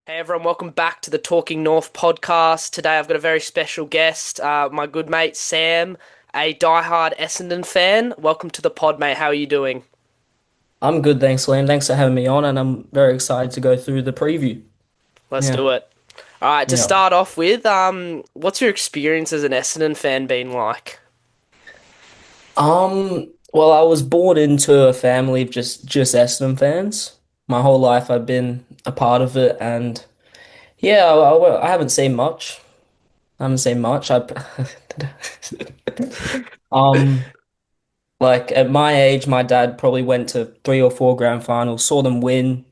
Hey everyone, welcome back to the Talking North podcast. Today I've got a very special guest, my good mate Sam, a diehard Essendon fan. Welcome to the pod, mate. How are you doing? I'm good, thanks, Liam. Thanks for having me on, and I'm very excited to go through the preview. Let's Yeah, do it. All right, to yeah. start off with, what's your experience as an Essendon fan been like? Well, I was born into a family of just Essendon fans. My whole life, I've been a part of it, and yeah, I haven't seen much. I haven't seen much. Um, like at my age, my dad probably went to three or four grand finals, saw them win,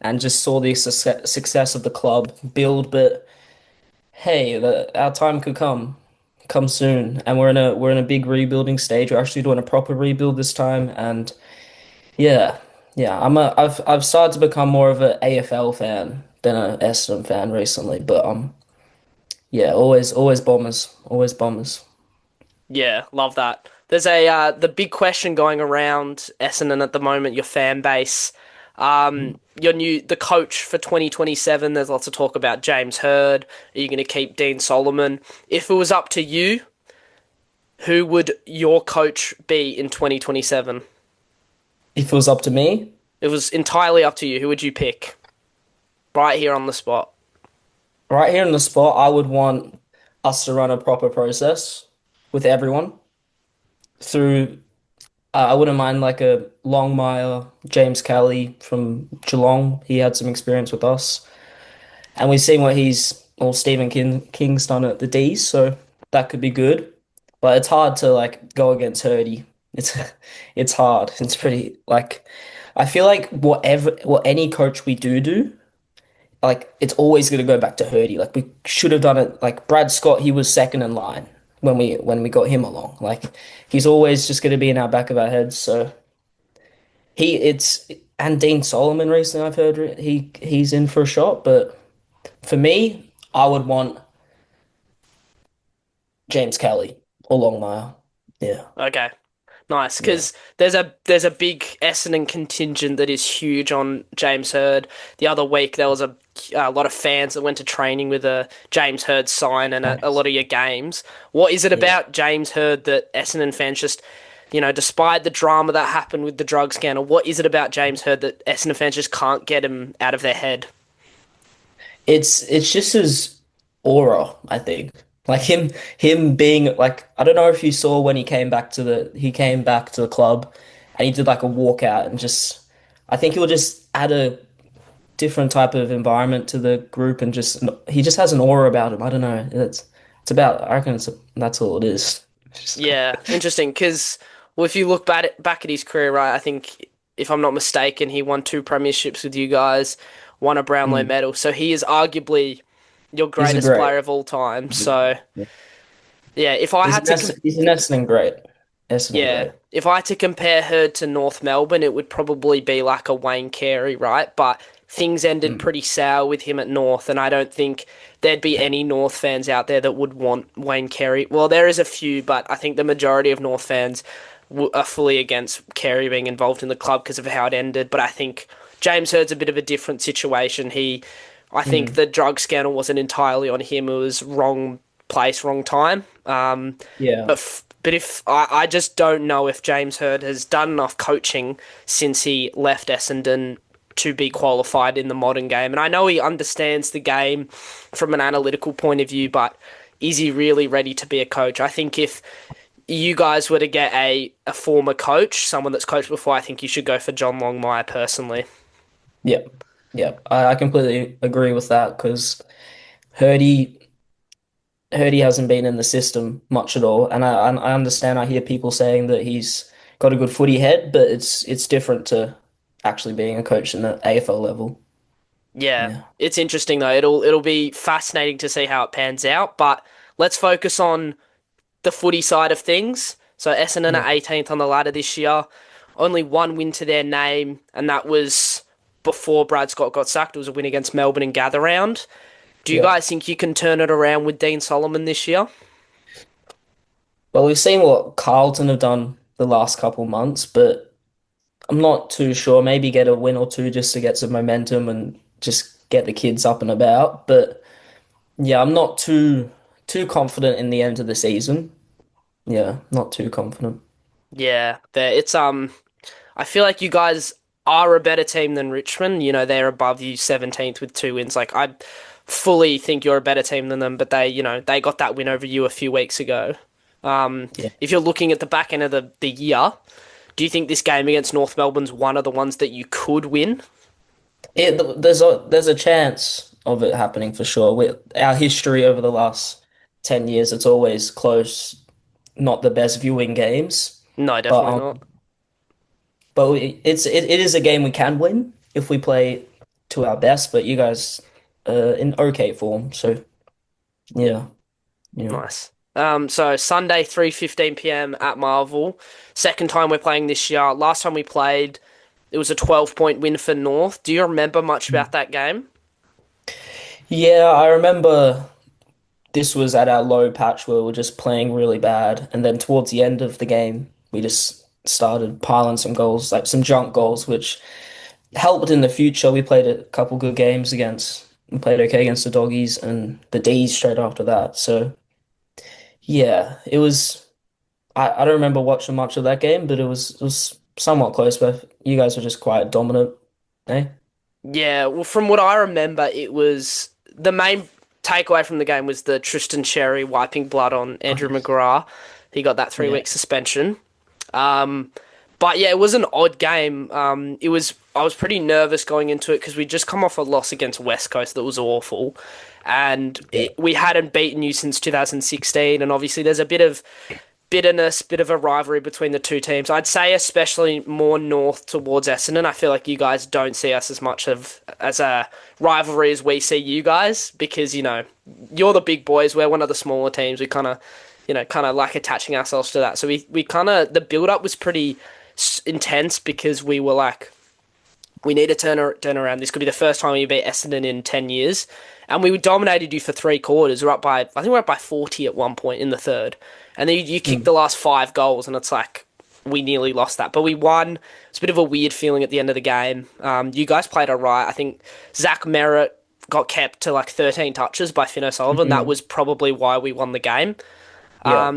and just saw the success of the club build. But hey, our time could come soon, and we're in a big rebuilding stage. We're actually doing a proper rebuild this time, and yeah, yeah. I've started to become more of a AFL fan than a Essendon fan recently, but yeah, always Bombers, always Bombers. Yeah, love that. There's the big question going around Essendon at the moment, your fan base. The coach for 2027. There's lots of talk about James Hird. Are you going to keep Dean Solomon? If it was up to you, who would your coach be in 2027? If it was up to me, It was entirely up to you. Who would you pick? Right here on the spot. right here in the spot, I would want us to run a proper process with everyone through. I wouldn't mind like a Longmire, James Kelly from Geelong. He had some experience with us. And we've seen what Stephen King's done at the D's, so that could be good. But it's hard to like go against Hurdy. It's it's hard. It's pretty like I feel like what any coach we do, like it's always gonna go back to Hurdy. Like we should have done it like Brad Scott, he was second in line when we got him along. Like he's always just gonna be in our back of our heads. So he it's and Dean Solomon recently I've heard he's in for a shot, but for me, I would want James Kelly or Longmire. Yeah, Okay. Nice, yeah, because there's a big Essendon contingent that is huge on James Hird. The other week there was a lot of fans that went to training with a James Hird sign and a nice. lot of your games. What is it Yeah. about James Hird that Essendon fans just, despite the drama that happened with the drug scandal, what is it about James Hird that Essendon fans just can't get him out of their head? It's just his aura, I think. Like him being like I don't know if you saw when he came back to the club and he did like a walkout and just I think he'll just add a different type of environment to the group and just he just has an aura about him. I don't know. It's about I reckon that's all it is. Just, Yeah, interesting. Because well, if you look back at his career, right, I think if I'm not mistaken, he won two premierships with you guys, won a Brownlow mm. medal. So he is arguably your He's a greatest great. player of all time. So Yeah. yeah, if I had to, He's an Essendon great. Essendon yeah, great. if I had to compare her to North Melbourne, it would probably be like a Wayne Carey, right? But things ended Mm. pretty sour with him at North, and I don't think there'd be any North fans out there that would want Wayne Carey. Well, there is a few, but I think the majority of North fans are fully against Carey being involved in the club because of how it ended. But I think James Hurd's a bit of a different situation. I think Mm. the drug scandal wasn't entirely on him. It was wrong place, wrong time. Yeah. But if I just don't know if James Hird has done enough coaching since he left Essendon to be qualified in the modern game. And I know he understands the game from an analytical point of view, but is he really ready to be a coach? I think if you guys were to get a former coach, someone that's coached before, I think you should go for John Longmire personally. Yeah. Yeah. I completely agree with that because Hurdy Hurdy hasn't been in the system much at all. And I understand I hear people saying that he's got a good footy head, but it's different to actually being a coach in the AFL level. Yeah, Yeah. it's interesting though. It'll be fascinating to see how it pans out. But let's focus on the footy side of things. So Essendon Yeah. are 18th on the ladder this year. Only one win to their name, and that was before Brad Scott got sacked. It was a win against Melbourne in Gather Round. Do you Yeah. guys think you can turn it around with Dean Solomon this year? Well, we've seen what Carlton have done the last couple months, but I'm not too sure. Maybe get a win or two just to get some momentum and just get the kids up and about. But yeah, I'm not too confident in the end of the season. Yeah, not too confident. Yeah, there. It's I feel like you guys are a better team than Richmond. You know, they're above you 17th with 2 wins. Like I fully think you're a better team than them, but they got that win over you a few weeks ago. Yeah, If you're looking at the back end of the year, do you think this game against North Melbourne's one of the ones that you could win? there's a chance of it happening for sure. With our history over the last 10 years, it's always close, not the best viewing games. No, But definitely not. it is a game we can win if we play to our best. But you guys in okay form, so yeah, yeah, Nice. So Sunday, 3:15 p.m. at Marvel. Second time we're playing this year. Last time we played, it was a 12-point win for North. Do you remember much about that game? yeah. I remember this was at our low patch where we were just playing really bad, and then towards the end of the game, we just started piling some goals, like some junk goals, which helped in the future. We played a couple good games against. We played okay against the doggies and the D's straight after that. So yeah, it was. I don't remember watching much of that game, but it was somewhat close. But you guys were just quite dominant, eh? Yeah, well, from what I remember, it was the main takeaway from the game was the Tristan Cherry wiping blood on Andrew Nice. McGrath. He got that three Yeah. week suspension. Um, but yeah, it was an odd game. It was I was pretty nervous going into it because we just come off a loss against West Coast that was awful, and Yeah. we hadn't beaten you since 2016, and obviously there's a bit of bitterness, bit of a rivalry between the two teams. I'd say especially more north towards Essendon. I feel like you guys don't see us as much of as a rivalry as we see you guys because you're the big boys. We're one of the smaller teams. We kind of like attaching ourselves to that. So we kind of the build up was pretty intense because we were like we need to turn around. This could be the first time we beat Essendon in 10 years, and we dominated you for 3 quarters. I think we're up by 40 at one point in the third, and then you kicked Mm. the last 5 goals, and it's like we nearly lost that, but we won. It's a bit of a weird feeling at the end of the game. You guys played alright. I think Zach Merritt got kept to like 13 touches by Finn O'Sullivan. That Mm. was probably why we won the game. Yeah.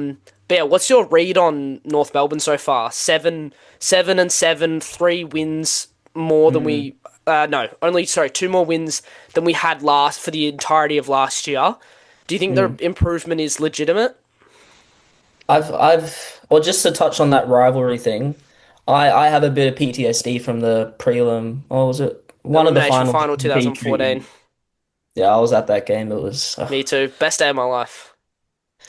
But yeah, what's your read on North Melbourne so far? 7-7, 3 wins more than Mm. we. No, only sorry, 2 more wins than we had last for the entirety of last year. Do you think the Mm. improvement is legitimate? Well, just to touch on that rivalry thing, I have a bit of PTSD from the prelim. What was it? One of the Elimination finals final we beat 2014. Creighton. Yeah, I was at that game. It was Me too. Best day of my life.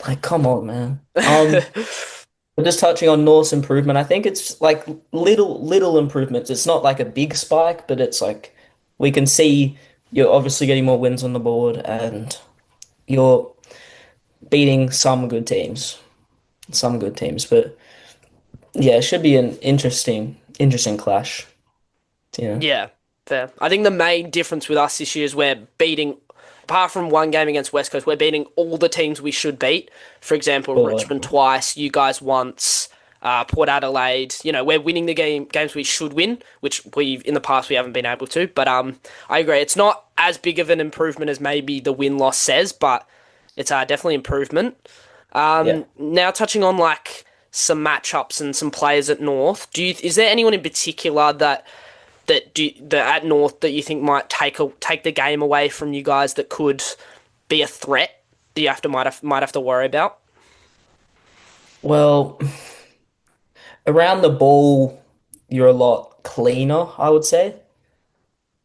like, come on, man. But just touching on North's improvement, I think it's like little improvements. It's not like a big spike, but it's like we can see you're obviously getting more wins on the board and you're beating some good teams. But yeah, it should be an interesting clash. Yeah, Yeah, fair. I think the main difference with us this year is we're beating, apart from one game against West Coast, we're beating all the teams we should beat. For example, but Richmond twice, you guys once, Port Adelaide. We're winning the games we should win, which we in the past we haven't been able to. But I agree, it's not as big of an improvement as maybe the win loss says, but it's definitely improvement. yeah. Now touching on like some matchups and some players at North, is there anyone in particular that at North that you think might take the game away from you guys that could be a threat that you might have to worry about? Well, around the ball, you're a lot cleaner, I would say.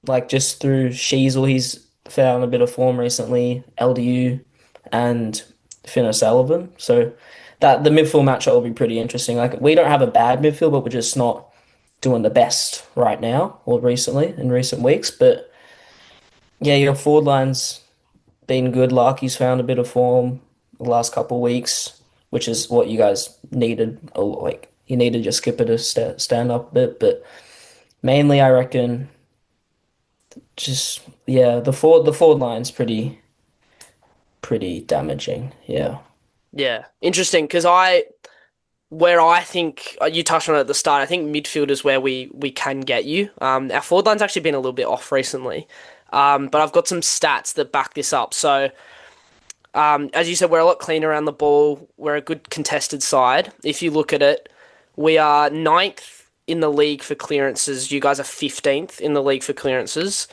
Like just through Sheasel, he's found a bit of form recently, LDU and Finn O'Sullivan. So that the midfield matchup will be pretty interesting. Like we don't have a bad midfield, but we're just not doing the best right now or recently in recent weeks. But yeah, your forward line's been good. Larky's found a bit of form the last couple of weeks, which is what you guys needed. Like you needed your skipper to stand up a bit, but mainly I reckon just yeah, the forward line's pretty damaging. Yeah. Yeah, interesting because where I think you touched on it at the start, I think midfield is where we can get you. Our forward line's actually been a little bit off recently. But I've got some stats that back this up. So, as you said, we're a lot cleaner around the ball. We're a good contested side. If you look at it, we are ninth in the league for clearances. You guys are 15th in the league for clearances.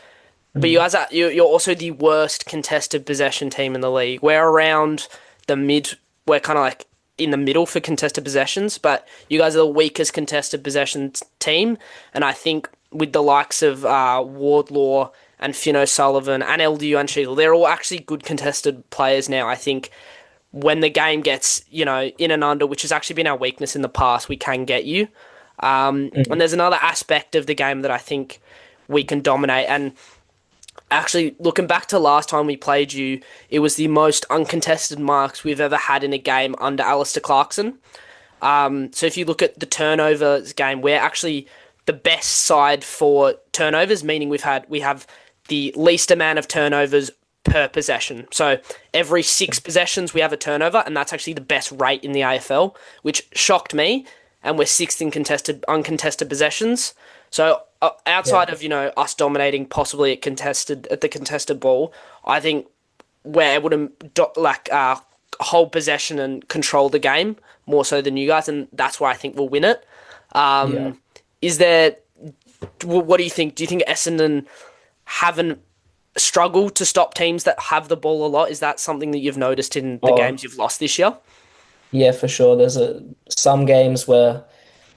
But you Mm. guys are you're also the worst contested possession team in the league. We're around the mid. We're kind of like in the middle for contested possessions, but you guys are the weakest contested possession team. And I think with the likes of Wardlaw and Finn O'Sullivan and LDU and Sheila, they're all actually good contested players now. I think when the game gets in and under, which has actually been our weakness in the past, we can get you. And Mm. there's another aspect of the game that I think we can dominate. And actually, looking back to last time we played you, it was the most uncontested marks we've ever had in a game under Alistair Clarkson. So if you look at the turnovers game, we're actually the best side for turnovers, meaning we have the least amount of turnovers per possession. So every 6 possessions we have a turnover, and that's actually the best rate in the AFL, which shocked me. And we're sixth in contested uncontested possessions. So Yeah. outside of us dominating possibly at the contested ball, I think we're able to hold possession and control the game more so than you guys, and that's why I think we'll win it. Yeah. Is there? What do you think? Do you think Essendon haven't struggled to stop teams that have the ball a lot? Is that something that you've noticed in the Oh, games you've lost this year? yeah, for sure. There's some games where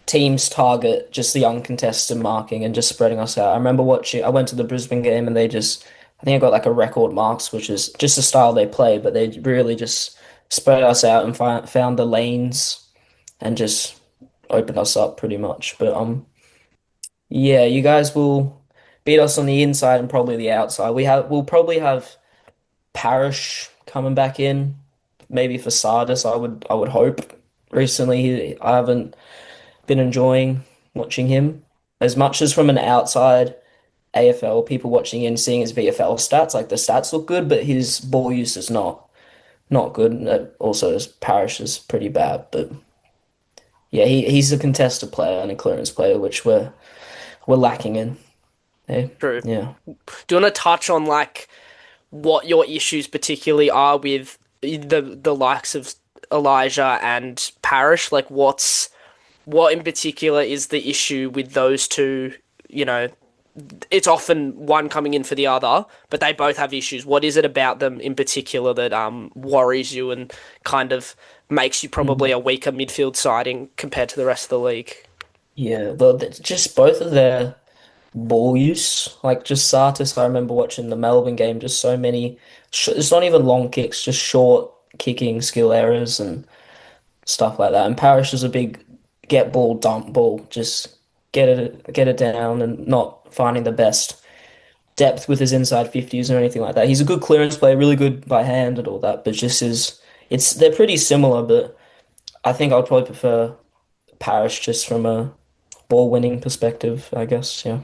teams target just the uncontested marking and just spreading us out. I remember watching, I went to the Brisbane game and I think I got like a record marks, which is just the style they play, but they really just spread us out and found the lanes and just opened us up pretty much. But yeah, you guys will beat us on the inside and probably the outside. We'll probably have Parrish coming back in, maybe for Sardis, I would hope. Recently, I haven't been enjoying watching him as much as from an outside AFL, people watching in seeing his VFL stats, like the stats look good, but his ball use is not good. And also his Parish is pretty bad, but yeah, he's a contested player and a clearance player, which we're lacking in. Hey, True. yeah. Do you want to touch on like what your issues particularly are with the likes of Elijah and Parrish? Like what in particular is the issue with those two? You know, it's often one coming in for the other, but they both have issues. What is it about them in particular that worries you and kind of makes you probably Mhm. a weaker midfield siding compared to the rest of the league? Yeah, just both of their ball use, like just Sartis. I remember watching the Melbourne game, just so many. It's not even long kicks, just short kicking skill errors and stuff like that. And Parrish is a big get ball, dump ball, just get it down and not finding the best depth with his inside 50s or anything like that. He's a good clearance player, really good by hand and all that, but just is it's they're pretty similar, but I think I'd probably prefer Parrish just from a ball winning perspective, I guess. Yeah.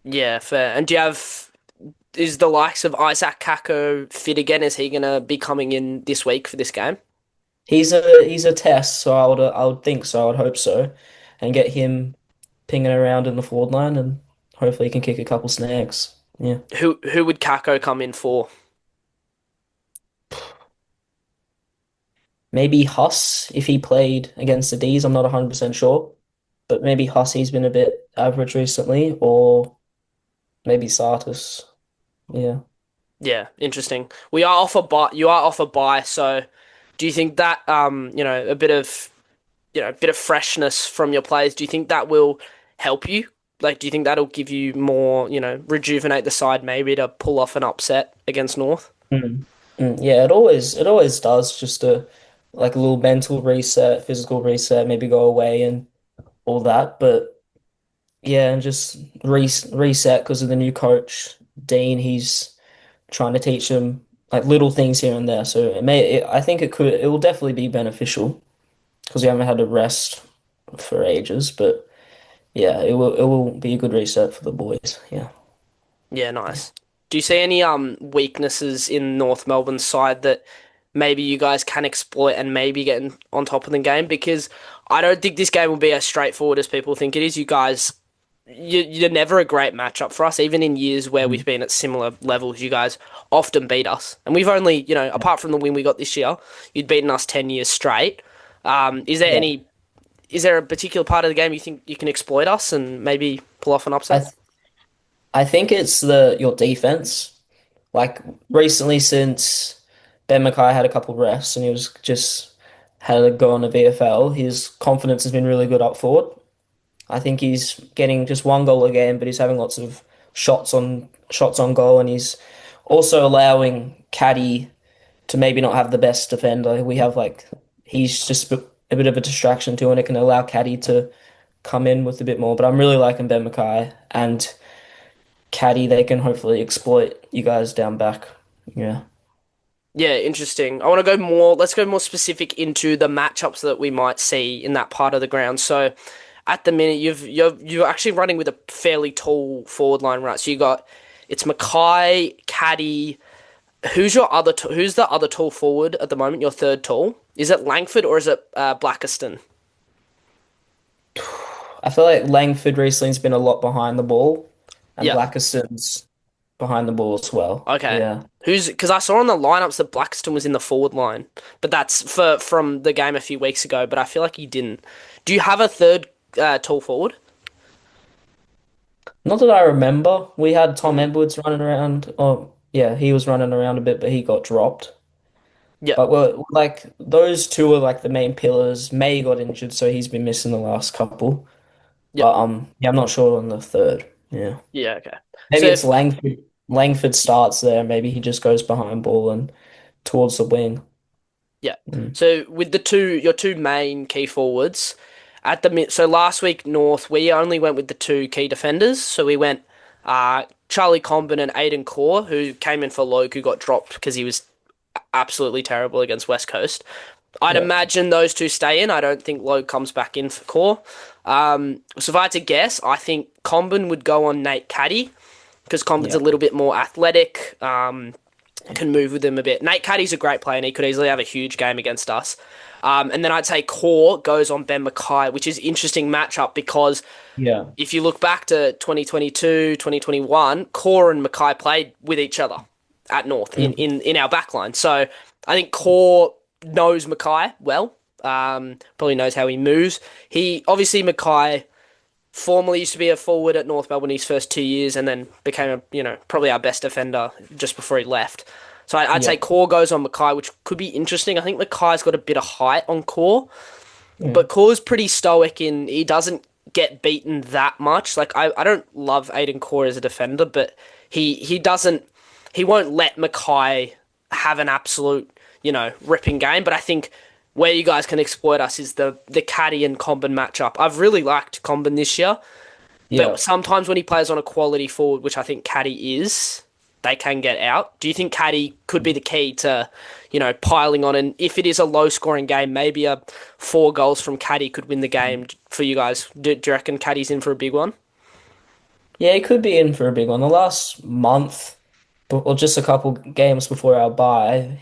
Yeah, fair. And do you have is the likes of Isaac Kako fit again? Is he gonna be coming in this week for this game? He's a test, so I would think so. I would hope so, and get him pinging around in the forward line, and hopefully he can kick a couple snags. Yeah. Who would Kako come in for? Maybe Huss if he played against the D's. I'm not 100% sure, but maybe Huss, he's been a bit average recently, or maybe Sartis. Yeah. Yeah, interesting. We are off a buy. You are off a buy, so do you think that a bit of a bit of freshness from your players? Do you think that will help you? Like, do you think that'll give you more, rejuvenate the side maybe to pull off an upset against North? Mm. Yeah, it always does. Just a like a little mental reset, physical reset, maybe go away and all that. But yeah, and just reset because of the new coach, Dean. He's trying to teach them like little things here and there. So I think it will definitely be beneficial because we haven't had a rest for ages. But yeah, it will be a good reset for the boys. Yeah. Yeah, nice. Do you see any weaknesses in North Melbourne's side that maybe you guys can exploit and maybe get on top of the game? Because I don't think this game will be as straightforward as people think it is. You guys you're never a great matchup for us, even in years where we've Mm. been at similar levels. You guys often beat us, and we've only, Yeah. apart from the win we got this year, you'd beaten us 10 years straight. Is there Yeah. any? Is there a particular part of the game you think you can exploit us and maybe pull off an I upset? th I think it's the your defense. Like recently, since Ben McKay had a couple of rests and he was just had a go on the VFL, his confidence has been really good up forward. I think he's getting just one goal a game, but he's having lots of shots on goal, and he's also allowing Caddy to maybe not have the best defender. We have like he's just a bit of a distraction too, and it can allow Caddy to come in with a bit more. But I'm really liking Ben McKay and Caddy. They can hopefully exploit you guys down back. Yeah. Yeah, interesting. I want to go more. Let's go more specific into the matchups that we might see in that part of the ground. So, at the minute, you're actually running with a fairly tall forward line, right? So you got it's McKay, Caddy. Who's the other tall forward at the moment? Your third tall. Is it Langford or is it Blackiston? I feel like Langford recently's been a lot behind the ball, and Yeah. Blackerson's behind the ball as well. Okay. Yeah. Who's because I saw on the lineups that Blackiston was in the forward line, but that's for from the game a few weeks ago. But I feel like he didn't. Do you have a third tall forward? Not that I remember. We had Tom Hmm. Edwards running around. Oh, yeah, he was running around a bit, but he got dropped. Yep. But we're like those two are like the main pillars. May got injured, so he's been missing the last couple. Yep. But yeah, I'm not sure on the third. Yeah. Yeah. Okay. So Maybe it's if Langford. Langford starts there. Maybe he just goes behind ball and towards the wing. Yeah. Mm. So with your two main key forwards at the mid. So last week North we only went with the two key defenders. So we went Charlie Comben and Aiden Core, who came in for Loke, who got dropped because he was absolutely terrible against West Coast. I'd Yeah. imagine those two stay in. I don't think Loke comes back in for Core. So if I had to guess, I think Comben would go on Nate Caddy because Comben's a Yeah. little bit more athletic. Can move with him a bit. Nate Caddy's a great player and he could easily have a huge game against us. And then I'd say Core goes on Ben McKay, which is interesting matchup because Yeah. if you look back to 2022, 2021, Core and McKay played with each other at North Mm. in our backline. So I think Core knows McKay well. Probably knows how he moves. He obviously McKay formerly used to be a forward at North Melbourne his first 2 years, and then became probably our best defender just before he left. So I'd say Yeah. Core goes on McKay, which could be interesting. I think McKay's got a bit of height on Core, but Mm. Core's pretty stoic in he doesn't get beaten that much. Like I don't love Aiden Core as a defender, but he doesn't he won't let McKay have an absolute, ripping game. But I think where you guys can exploit us is the Caddy and Comben matchup. I've really liked Comben this year, but Yeah. sometimes when he plays on a quality forward, which I think Caddy is, they can get out. Do you think Caddy could be the key to, piling on? And if it is a low scoring game, maybe a 4 goals from Caddy could win the game for you guys. Do you reckon Caddy's in for a big one? Yeah, he could be in for a big one. The last month, or just a couple games before our bye,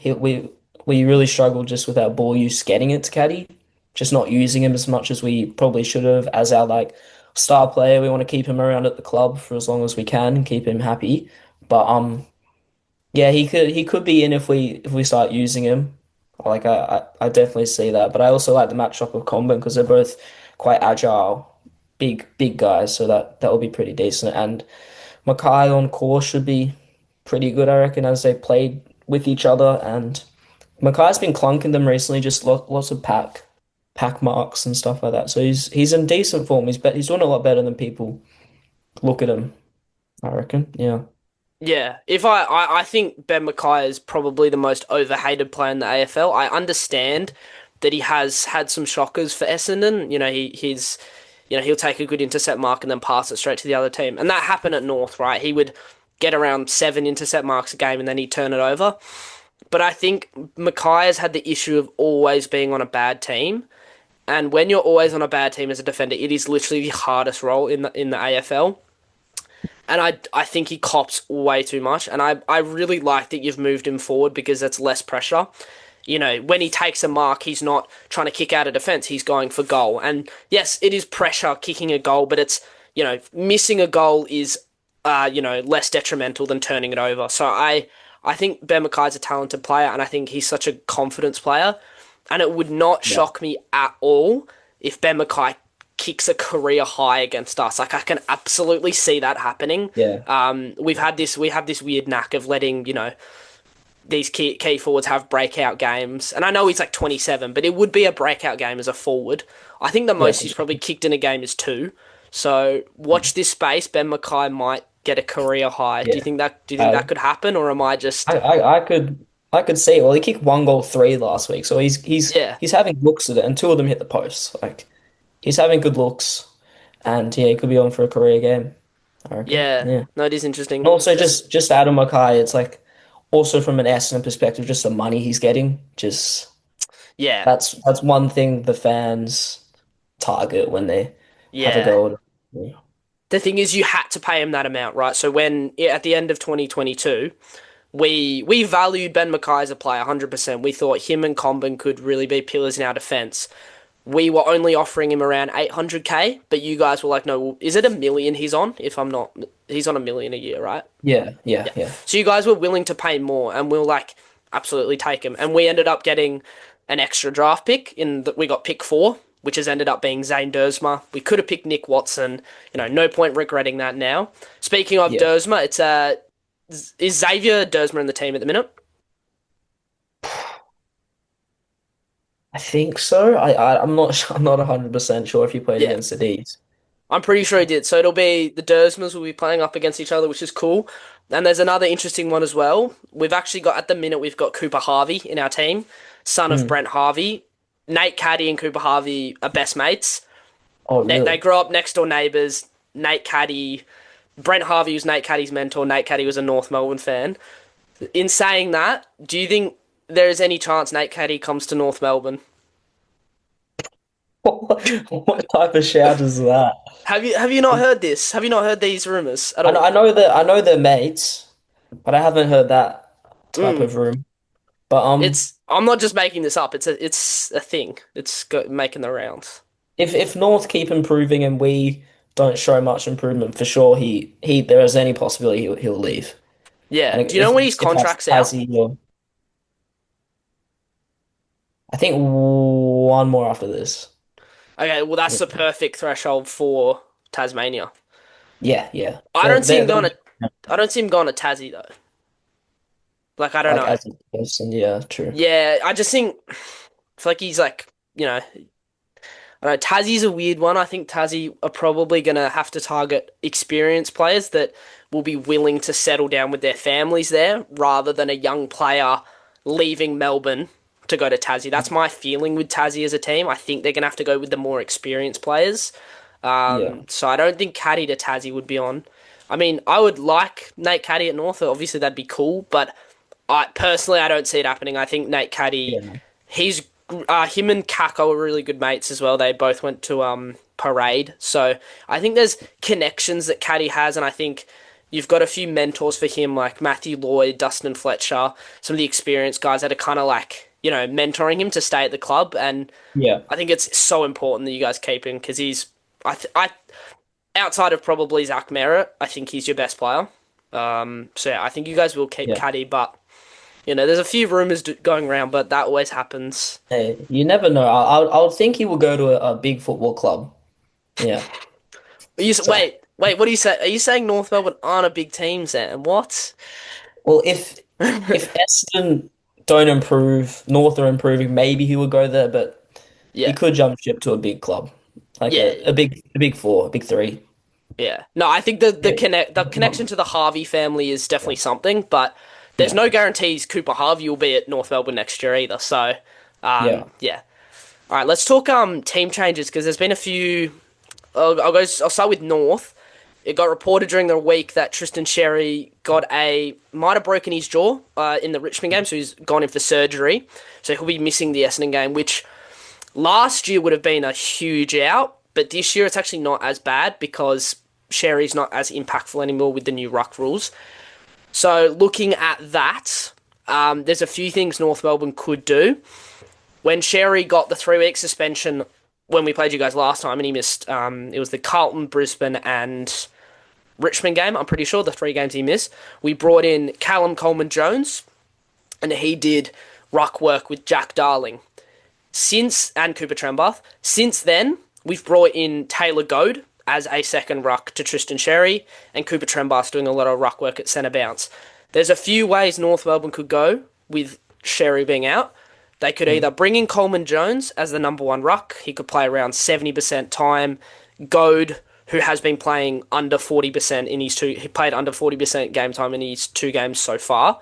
we really struggled just with our ball use getting it to Caddy, just not using him as much as we probably should have as our like star player. We want to keep him around at the club for as long as we can, keep him happy. But yeah, he could be in if we start using him. Like I definitely see that. But I also like the matchup of Comben because they're both quite agile, big guys. So that will be pretty decent. And Mackay on course should be pretty good, I reckon, as they played with each other. And Mackay's been clunking them recently, just lots of pack marks and stuff like that. So he's in decent form. He's doing a lot better than people look at him, I reckon. Yeah. Yeah, if I think Ben McKay is probably the most overhated player in the AFL. I understand that he has had some shockers for Essendon. He'll take a good intercept mark and then pass it straight to the other team, and that happened at North, right? He would get around 7 intercept marks a game and then he'd turn it over. But I think McKay has had the issue of always being on a bad team, and when you're always on a bad team as a defender, it is literally the hardest role in the AFL. And I think he cops way too much. And I really like that you've moved him forward because that's less pressure. When he takes a mark, he's not trying to kick out a defense, he's going for goal. And yes, it is pressure kicking a goal, but it's, missing a goal is less detrimental than turning it over. So I think Ben McKay's a talented player, and I think he's such a confidence player. And it would not Yeah. shock me at all if Ben McKay kicks a career high against us. Like I can absolutely see that happening. Yeah. We have this weird knack of letting these key forwards have breakout games, and I know he's like 27, but it would be a breakout game as a forward. I think the Yeah, most for he's sure. probably kicked in a game is two. So watch this space. Ben McKay might get a career high. Yeah. Do you think Uh, that could happen, or am I just I could see. Well, he kicked one goal three last week, so yeah, he's having looks at it, and two of them hit the post. Like he's having good looks, and yeah, he could be on for a career game. I reckon. yeah? Yeah. No, it is And interesting. also This just Adam Mackay, it's like also from an Essendon perspective, just the money he's getting. Just yeah, that's one thing the fans target when they have a yeah. go at it. The thing is, you had to pay him that amount, right? So when at the end of 2022, we valued Ben McKay as a player 100%. We thought him and Comben could really be pillars in our defense. We were only offering him around 800K, but you guys were like, no, is it a million he's on? If I'm not, he's on a million a year, right? Yeah, yeah, Yeah. yeah, So you guys were willing to pay more, and we were like, absolutely take him. And we ended up getting an extra draft pick in that we got pick four, which has ended up being Zane Dersma. We could have picked Nick Watson. No point regretting that now. Speaking of yeah. Dersma, is Xavier Dersma in the team at the minute? I think so. I'm not I'm not 100% sure if he played Yeah. against the D's. I'm pretty sure he did. So it'll be the Dersmas will be playing up against each other, which is cool. And there's another interesting one as well. At the minute, we've got Cooper Harvey in our team, son of Hmm. Brent Harvey. Nate Caddy and Cooper Harvey are best mates. Oh, They really? grew up next door neighbours. Brent Harvey was Nate Caddy's mentor. Nate Caddy was a North Melbourne fan. In saying that, do you think there is any chance Nate Caddy comes to North Melbourne? What type of shout is that? Have you not heard this? Have you not heard these rumours at all? I know they're mates, but I haven't heard that type Mm. of room. But I'm not just making this up. It's a thing. Making the rounds. if North keep improving and we don't show much improvement, for sure he there is any possibility he'll leave. Yeah. And Do you know when his if that's contract's out? Tassie or I think one more after this. Okay, well that's the perfect threshold for Tasmania. Yeah, yeah. I don't see him going to. They're I don't see him going to Tassie though. Like I don't like know. as a person, yeah, true. Yeah, I just think I feel like he's like I know Tassie's a weird one. I think Tassie are probably going to have to target experienced players that will be willing to settle down with their families there rather than a young player leaving Melbourne to go to Tassie. That's my feeling with Tassie as a team. I think they're going to have to go with the more experienced players. Yeah, So I don't think Caddy to Tassie would be on. I mean, I would like Nate Caddy at North. Obviously, that'd be cool, but I don't see it happening. I think Nate Caddy, yeah, he's him and Kako are really good mates as well. They both went to Parade, so I think there's connections that Caddy has, and I think you've got a few mentors for him like Matthew Lloyd, Dustin Fletcher, some of the experienced guys that are kind of like mentoring him to stay at the club, and yeah, I think it's so important that you guys keep him because I outside of probably Zach Merritt, I think he's your best player. So yeah, I think you guys will keep yeah. Caddy, but there's a few rumors going around, but that always happens. Hey, you never know. I would think he will go to a big football club. Yeah. So, Wait, what do you say? Are you saying North Melbourne aren't a big team, Sam? What? well, if Essendon don't improve, North are improving, maybe he will go there, but he Yeah, could jump ship to a big club, like yeah, a big four, a big three. yeah. No, I think the Yeah. connection to the Harvey family is definitely something, but there's Yeah. no guarantees Cooper Harvey will be at North Melbourne next year either. So, Yeah. yeah. All right, let's talk team changes because there's been a few. I'll start with North. It got reported during the week that Tristan Sherry might have broken his jaw in the Richmond game, so he's gone in for surgery. So he'll be missing the Essendon game, which last year would have been a huge out, but this year it's actually not as bad because Sherry's not as impactful anymore with the new ruck rules. So looking at that, there's a few things North Melbourne could do. When Sherry got the 3 week suspension when we played you guys last time, and he missed. It was the Carlton, Brisbane, and Richmond game. I'm pretty sure the three games he missed. We brought in Callum Coleman Jones, and he did ruck work with Jack Darling. And Cooper Trembath. Since then, we've brought in Taylor Goad as a second ruck to Tristan Sherry, and Cooper Trembath's doing a lot of ruck work at centre bounce. There's a few ways North Melbourne could go with Sherry being out. They could either bring in Coleman Jones as the number one ruck. He could play around 70% time. Goad, who has been playing under 40% in his two, he played under 40% game time in his two games so far.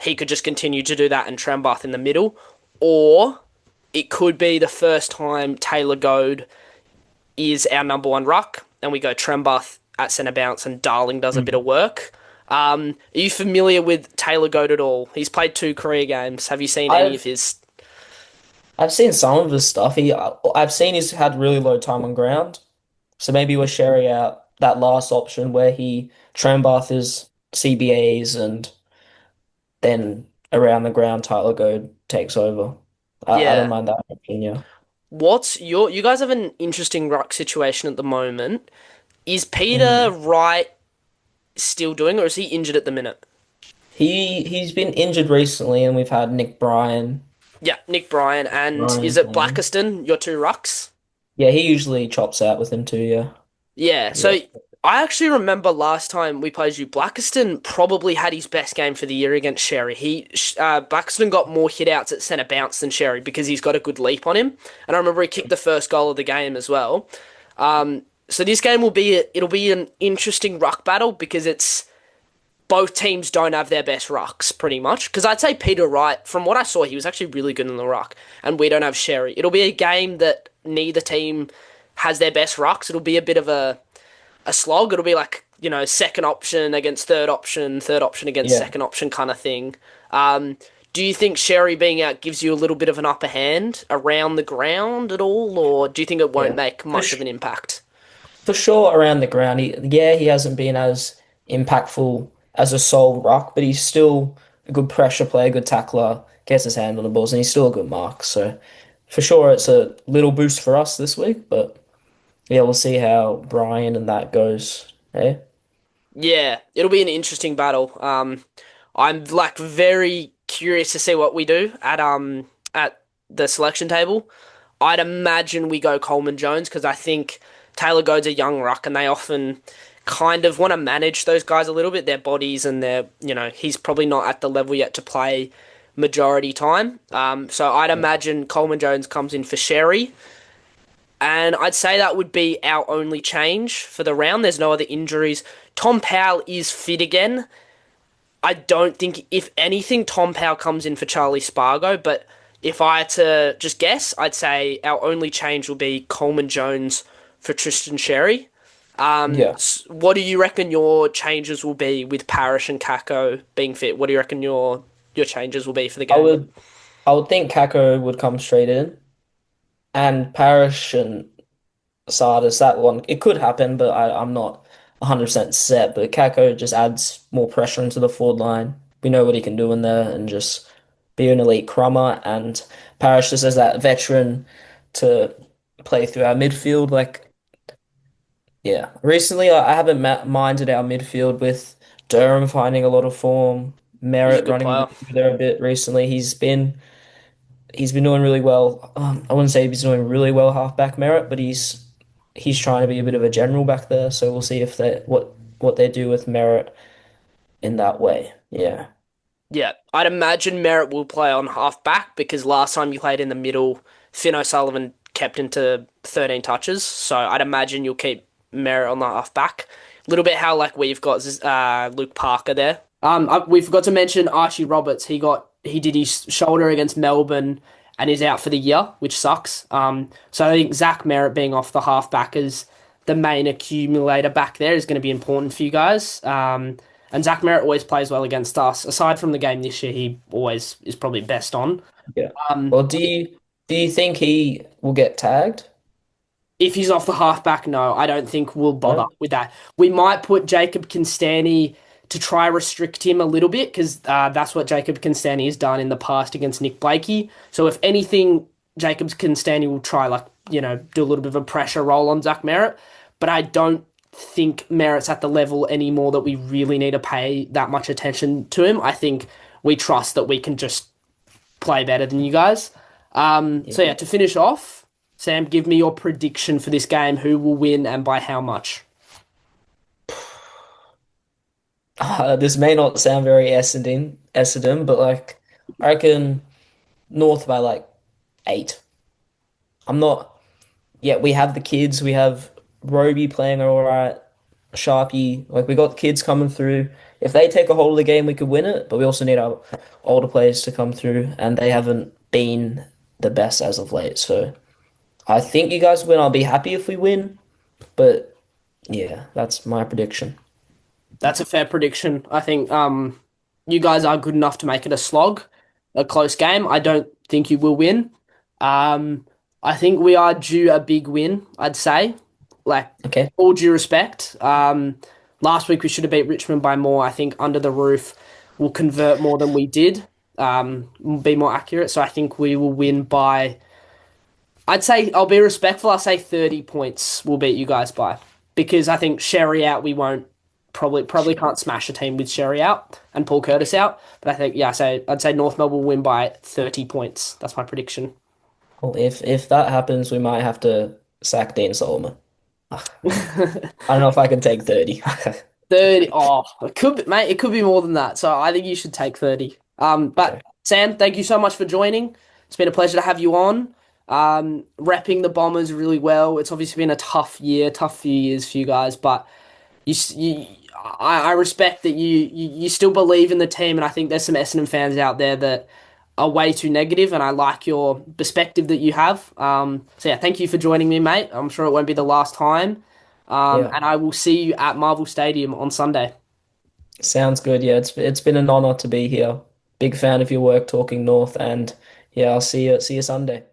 He could just continue to do that and Trembath in the middle. Or it could be the first time Taylor Goad is our number one ruck, and we go Trembath at centre bounce and Darling does a bit of work. Are you familiar with Taylor Goad at all? He's played two career games. Have you seen any of I've his? I've seen some of his stuff. I've seen he's had really low time on ground. So maybe we're sharing out that last option where he Trambath is CBAs and then around the ground Tyler Goad takes over. I don't Yeah. mind that option, yeah. You guys have an interesting ruck situation at the moment. Is Peter Mm. Wright still doing, or is he injured at the minute? He's been injured recently and we've had Nick Yeah, Nick Bryan, and Bryan is it playing. Blackiston, your two rucks? Yeah, he usually chops out with him too, yeah. Yeah, so Yeah. I actually remember last time we played you, Blackiston probably had his best game for the year against Sherry. Blackiston got more hit outs at centre bounce than Sherry because he's got a good leap on him, and I remember he kicked the first goal of the game as well. So this game it'll be an interesting ruck battle because it's both teams don't have their best rucks pretty much. Because I'd say Peter Wright, from what I saw, he was actually really good in the ruck, and we don't have Sherry. It'll be a game that neither team has their best rucks. It'll be a bit of a slog. It'll be like, second option against third option against Yeah. second option kind of thing. Do you think Sherry being out gives you a little bit of an upper hand around the ground at all, or do you think it won't Yeah. make For much of sh an impact? for sure around the ground. He hasn't been as impactful as a sole rock, but he's still a good pressure player, good tackler, gets his hand on the balls, and he's still a good mark. So for sure it's a little boost for us this week, but yeah, we'll see how Brian and that goes. Hey? Yeah, it'll be an interesting battle. I'm like very curious to see what we do at the selection table. I'd imagine we go Coleman Jones because I think Taylor Goad's a young ruck and they often kind of want to manage those guys a little bit, their bodies and he's probably not at the level yet to play majority time. So I'd imagine Coleman Jones comes in for Sherry. And I'd say that would be our only change for the round. There's no other injuries. Tom Powell is fit again. I don't think, if anything, Tom Powell comes in for Charlie Spargo. But if I had to just guess, I'd say our only change will be Coleman Jones for Tristan Sherry. Yeah. What do you reckon your changes will be with Parrish and Kako being fit? What do you reckon your changes will be for the I game? would I would think Kako would come straight in and Parrish and Sardis, that one, it could happen, but I'm not 100% set. But Kako just adds more pressure into the forward line. We know what he can do in there and just be an elite crummer. And Parrish just as that veteran to play through our midfield. Like, yeah. Recently, I haven't minded our midfield with Durham finding a lot of form, He's a Merritt good running player. through there a bit recently. He's been doing really well. I wouldn't say he's doing really well halfback merit, but he's trying to be a bit of a general back there. So we'll see if they what they do with merit in that way. Yeah, Yeah, I'd imagine Merritt will play on half back because last time you played in the middle, Finn O'Sullivan kept into 13 touches. So I'd imagine you'll keep Merritt on the half back. A little bit how like we've got Luke Parker there. We forgot to mention Archie Roberts. He did his shoulder against Melbourne and is out for the year, which sucks. So I think Zach Merritt being off the half back as the main accumulator back there is going to be important for you guys. And Zach Merritt always plays well against us. Aside from the game this year, he always is probably best on. yeah. Um, Well, do you think he will get tagged? if he's off the halfback, no, I don't think we'll bother No. with that. We might put Jacob Constanty to try restrict him a little bit because that's what Jacob Constanty has done in the past against Nick Blakey. So if anything, Jacob Constanty will try like do a little bit of a pressure roll on Zach Merritt. But I don't think Merritt's at the level anymore that we really need to pay that much attention to him. I think we trust that we can just play better than you guys. So Yeah. yeah, to finish off, Sam, give me your prediction for this game. Who will win and by how much? This may not sound very Essendon, but like I reckon North by like 8. I'm not. Yeah, we have the kids. We have Roby playing all right. Sharpie, like we got kids coming through. If they take a hold of the game, we could win it. But we also need our older players to come through, and they haven't been the best as of late. So I think you guys win. I'll be happy if we win. But yeah, that's my prediction. That's a fair prediction. I think you guys are good enough to make it a slog, a close game. I don't think you will win. Um, I think we are due a big win, I'd say. Like, Okay. all due respect. Last week we should have beat Richmond by more. I think under the roof we'll convert more than we did. Be more accurate. So I think we will win by, I'd say, I'll be respectful. I'll say 30 points we'll beat you guys by. Because I think Sherry out, we won't probably can't smash a team with Sherry out and Paul Curtis out. But I think, yeah, so I'd say North Melbourne will win by 30 points. That's my prediction. Well, if that happens, we might have to sack Dean Solomon. I don't know if I can take 30. 30. Oh, it could be, mate, it could be more than that. So I think you should take 30. But Okay. Sam, thank you so much for joining. It's been a pleasure to have you on. Repping the Bombers really well. It's obviously been a tough year, tough few years for you guys, but I respect that you still believe in the team, and I think there's some Essendon fans out there that are way too negative, and I like your perspective that you have. So yeah, thank you for joining me, mate. I'm sure it won't be the last time. Yeah. And I will see you at Marvel Stadium on Sunday. Sounds good. Yeah, it's been an honor to be here. Big fan of your work talking North, and yeah, I'll see you Sunday.